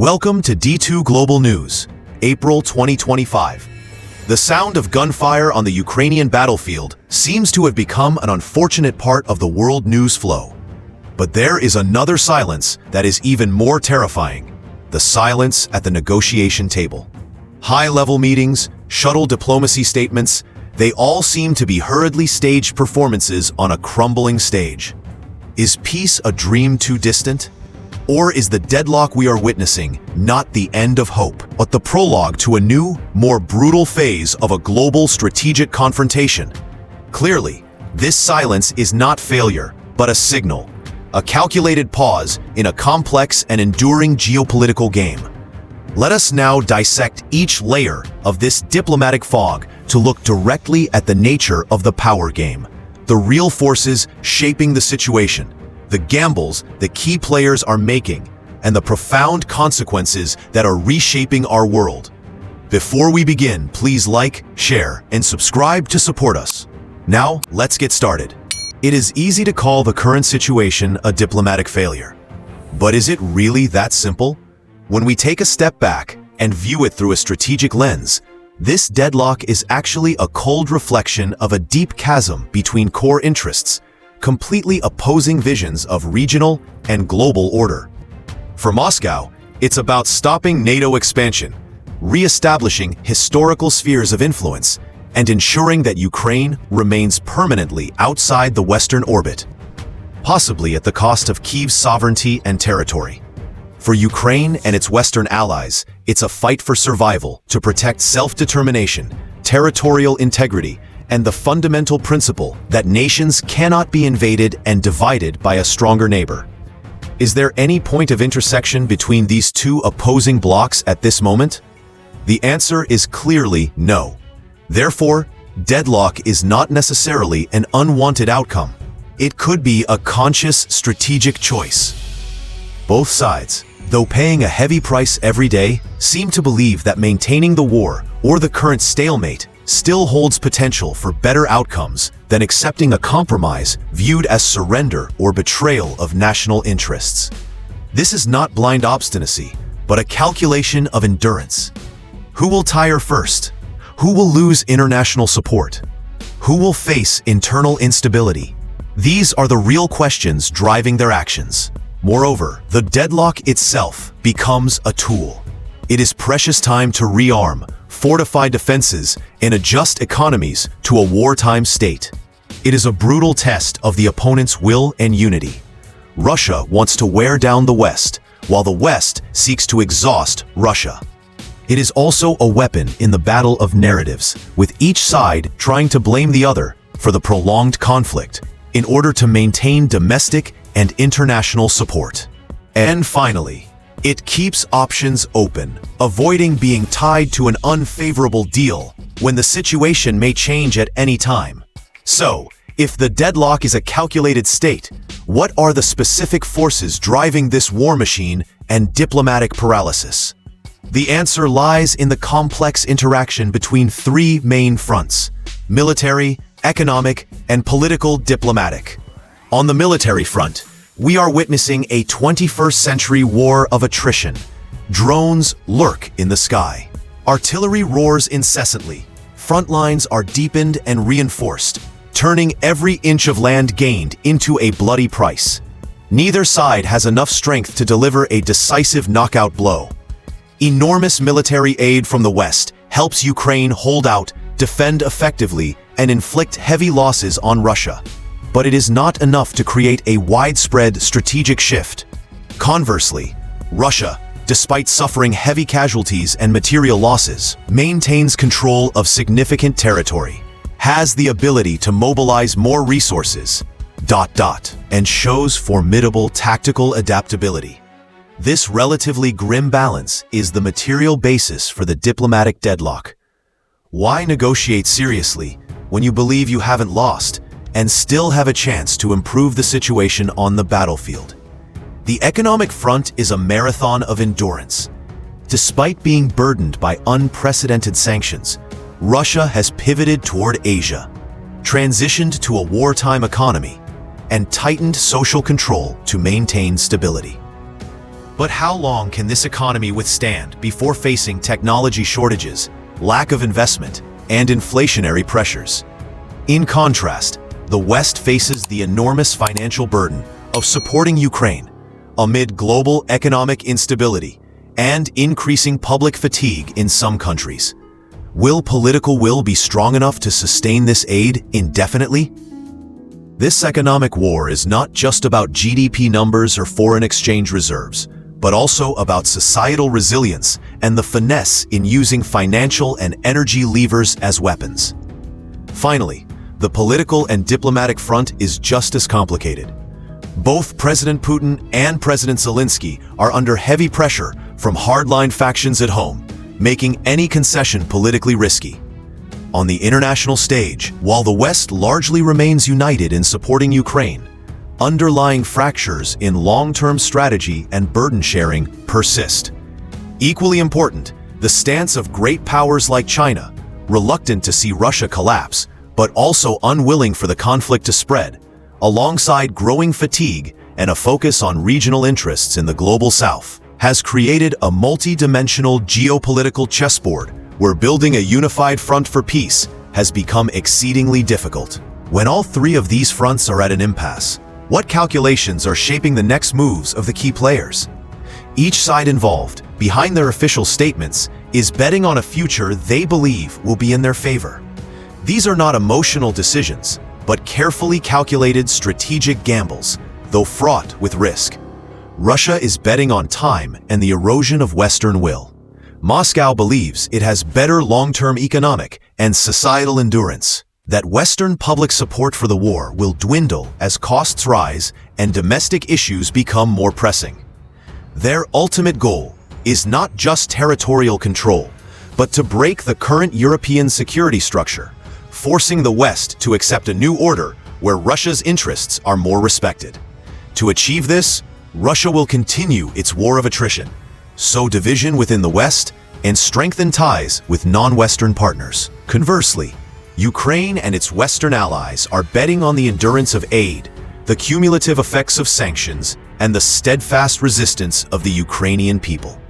Welcome to D2 Global News, April 2025. The sound of gunfire on the Ukrainian battlefield seems to have become an unfortunate part of the world news flow. But there is another silence that is even more terrifying: the silence at the negotiation table. High-level meetings, shuttle diplomacy statements, they all seem to be hurriedly staged performances on a crumbling stage. Is peace a dream too distant? Or is the deadlock we are witnessing not the end of hope, but the prologue to a new, more brutal phase of a global strategic confrontation? Clearly, this silence is not failure, but a signal, a calculated pause in a complex and enduring geopolitical game. Let us now dissect each layer of this diplomatic fog to look directly at the nature of the power game, the real forces shaping the situation, the gambles that key players are making, and the profound consequences that are reshaping our world. Before we begin, please like, share, and subscribe to support us. Now, let's get started. It is easy to call the current situation a diplomatic failure. But is it really that simple? When we take a step back and view it through a strategic lens, this deadlock is actually a cold reflection of a deep chasm between core interests, completely opposing visions of regional and global order. For Moscow, it's about stopping NATO expansion, re-establishing historical spheres of influence, and ensuring that Ukraine remains permanently outside the Western orbit, possibly at the cost of Kyiv's sovereignty and territory. For Ukraine and its Western allies, it's a fight for survival to protect self-determination, territorial integrity, and the fundamental principle that nations cannot be invaded and divided by a stronger neighbor. Is there any point of intersection between these two opposing blocks at this moment? The answer is clearly no. Therefore, deadlock is not necessarily an unwanted outcome. It could be a conscious strategic choice. Both sides, though paying a heavy price every day, seem to believe that maintaining the war or the current stalemate still holds potential for better outcomes than accepting a compromise viewed as surrender or betrayal of national interests. This is not blind obstinacy, but a calculation of endurance. Who will tire first? Who will lose international support? Who will face internal instability? These are the real questions driving their actions. Moreover, the deadlock itself becomes a tool. It is precious time to rearm, fortify defenses, and adjust economies to a wartime state. It is a brutal test of the opponent's will and unity. Russia wants to wear down the West, while the West seeks to exhaust Russia. It is also a weapon in the battle of narratives, with each side trying to blame the other for the prolonged conflict in order to maintain domestic and international support. And finally, it keeps options open, avoiding being tied to an unfavorable deal when the situation may change at any time. So, if the deadlock is a calculated state, what are the specific forces driving this war machine and diplomatic paralysis? The answer lies in the complex interaction between three main fronts: military, economic, and political diplomatic. On the military front, we are witnessing a 21st century war of attrition. Drones lurk in the sky. Artillery roars incessantly. Front lines are deepened and reinforced, turning every inch of land gained into a bloody price. Neither side has enough strength to deliver a decisive knockout blow. Enormous military aid from the West helps Ukraine hold out, defend effectively, and inflict heavy losses on Russia. But it is not enough to create a widespread strategic shift. Conversely, Russia, despite suffering heavy casualties and material losses, maintains control of significant territory, has the ability to mobilize more resources, and shows formidable tactical adaptability. This relatively grim balance is the material basis for the diplomatic deadlock. Why negotiate seriously when you believe you haven't lost and still have a chance to improve the situation on the battlefield? The economic front is a marathon of endurance. Despite being burdened by unprecedented sanctions, Russia has pivoted toward Asia, transitioned to a wartime economy, and tightened social control to maintain stability. But how long can this economy withstand before facing technology shortages, lack of investment, and inflationary pressures? In contrast, the West faces the enormous financial burden of supporting Ukraine amid global economic instability and increasing public fatigue in some countries. Will political will be strong enough to sustain this aid indefinitely? This economic war is not just about GDP numbers or foreign exchange reserves, but also about societal resilience and the finesse in using financial and energy levers as weapons. Finally, the political and diplomatic front is just as complicated. Both President Putin and President Zelensky are under heavy pressure from hardline factions at home, making any concession politically risky. On the international stage, while the West largely remains united in supporting Ukraine, underlying fractures in long-term strategy and burden sharing persist. Equally important, the stance of great powers like China, reluctant to see Russia collapse, but also unwilling for the conflict to spread, alongside growing fatigue and a focus on regional interests in the global South, has created a multi-dimensional geopolitical chessboard where building a unified front for peace has become exceedingly difficult. When all three of these fronts are at an impasse, what calculations are shaping the next moves of the key players? Each side involved, behind their official statements, is betting on a future they believe will be in their favor. These are not emotional decisions, but carefully calculated strategic gambles, though fraught with risk. Russia is betting on time and the erosion of Western will. Moscow believes it has better long-term economic and societal endurance, that Western public support for the war will dwindle as costs rise and domestic issues become more pressing. Their ultimate goal is not just territorial control, but to break the current European security structure, forcing the West to accept a new order where Russia's interests are more respected. To achieve this, Russia will continue its war of attrition, sow division within the West, and strengthen ties with non-Western partners. Conversely, Ukraine and its Western allies are betting on the endurance of aid, the cumulative effects of sanctions, and the steadfast resistance of the Ukrainian people.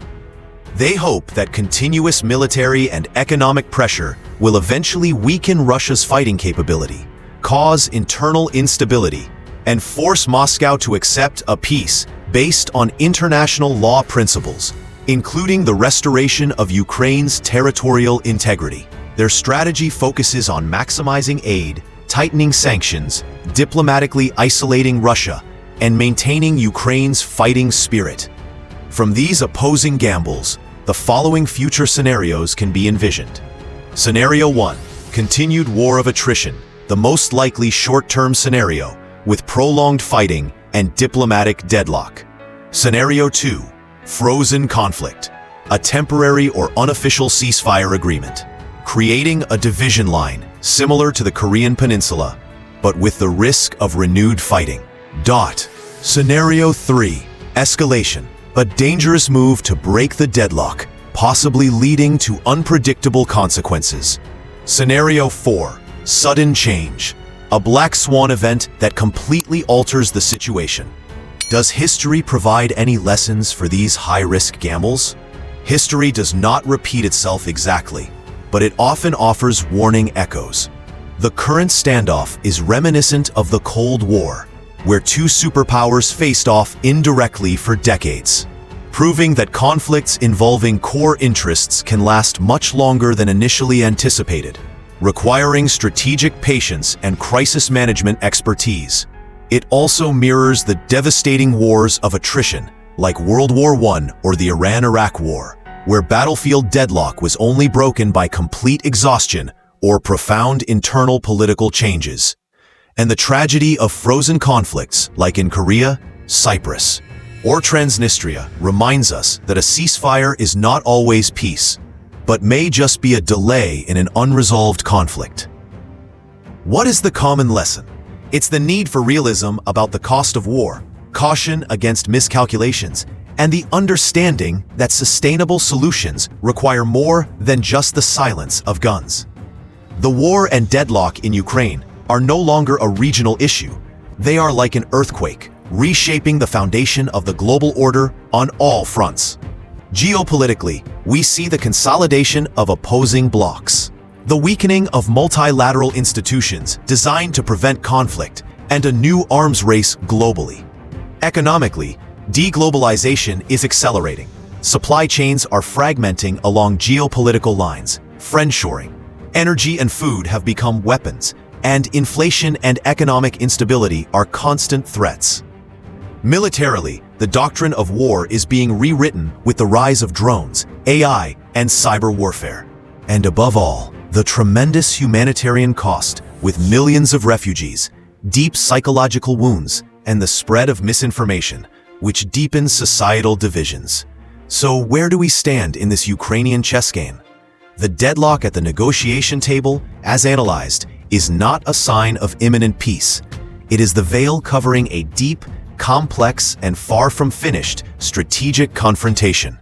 They hope that continuous military and economic pressure will eventually weaken Russia's fighting capability, cause internal instability, and force Moscow to accept a peace based on international law principles, including the restoration of Ukraine's territorial integrity. Their strategy focuses on maximizing aid, tightening sanctions, diplomatically isolating Russia, and maintaining Ukraine's fighting spirit. From these opposing gambles, the following future scenarios can be envisioned. Scenario 1. Continued war of attrition, the most likely short-term scenario, with prolonged fighting and diplomatic deadlock. Scenario 2. Frozen conflict, a temporary or unofficial ceasefire agreement, creating a division line similar to the Korean Peninsula, but with the risk of renewed fighting. Scenario 3. Escalation, a dangerous move to break the deadlock, possibly leading to unpredictable consequences. Scenario 4. Sudden change, a black swan event that completely alters the situation. Does history provide any lessons for these high-risk gambles? History does not repeat itself exactly, but it often offers warning echoes. The current standoff is reminiscent of the Cold War, where two superpowers faced off indirectly for decades, proving that conflicts involving core interests can last much longer than initially anticipated, requiring strategic patience and crisis management expertise. It also mirrors the devastating wars of attrition, like World War I or the Iran-Iraq War, where battlefield deadlock was only broken by complete exhaustion or profound internal political changes. And the tragedy of frozen conflicts, like in Korea, Cyprus, or Transnistria, reminds us that a ceasefire is not always peace, but may just be a delay in an unresolved conflict. What is the common lesson? It's the need for realism about the cost of war, caution against miscalculations, and the understanding that sustainable solutions require more than just the silence of guns. The war and deadlock in Ukraine are no longer a regional issue. They are like an earthquake, reshaping the foundation of the global order on all fronts. Geopolitically, we see the consolidation of opposing blocs, the weakening of multilateral institutions designed to prevent conflict, and a new arms race globally. Economically, deglobalization is accelerating. Supply chains are fragmenting along geopolitical lines, friendshoring. Energy and food have become weapons, and inflation and economic instability are constant threats. Militarily, the doctrine of war is being rewritten with the rise of drones, AI, and cyber warfare. And above all, the tremendous humanitarian cost with millions of refugees, deep psychological wounds, and the spread of misinformation, which deepens societal divisions. So where do we stand in this Ukrainian chess game? The deadlock at the negotiation table, as analyzed, is not a sign of imminent peace. It is the veil covering a deep, complex, and far from finished strategic confrontation.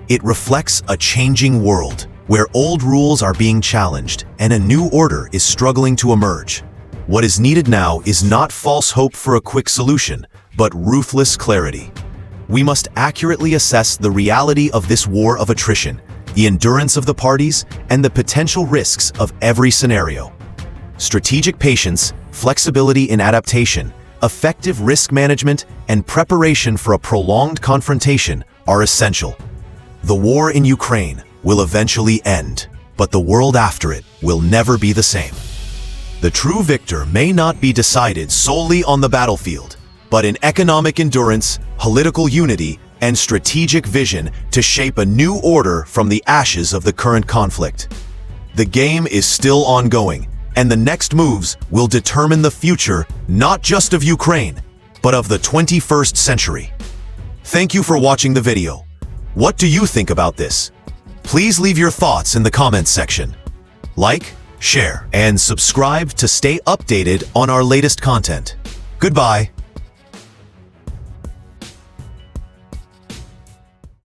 It reflects a changing world, where old rules are being challenged and a new order is struggling to emerge. What is needed now is not false hope for a quick solution, but ruthless clarity. We must accurately assess the reality of this war of attrition, the endurance of the parties, and the potential risks of every scenario. Strategic patience, flexibility in adaptation, effective risk management, and preparation for a prolonged confrontation are essential. The war in Ukraine will eventually end, but the world after it will never be the same. The true victor may not be decided solely on the battlefield, but in economic endurance, political unity, and strategic vision to shape a new order from the ashes of the current conflict. The game is still ongoing, and the next moves will determine the future not just of Ukraine, but of the 21st century. Thank you for watching the video. What do you think about this? Please leave your thoughts in the comments section. Like, share, and subscribe to stay updated on our latest content. Goodbye.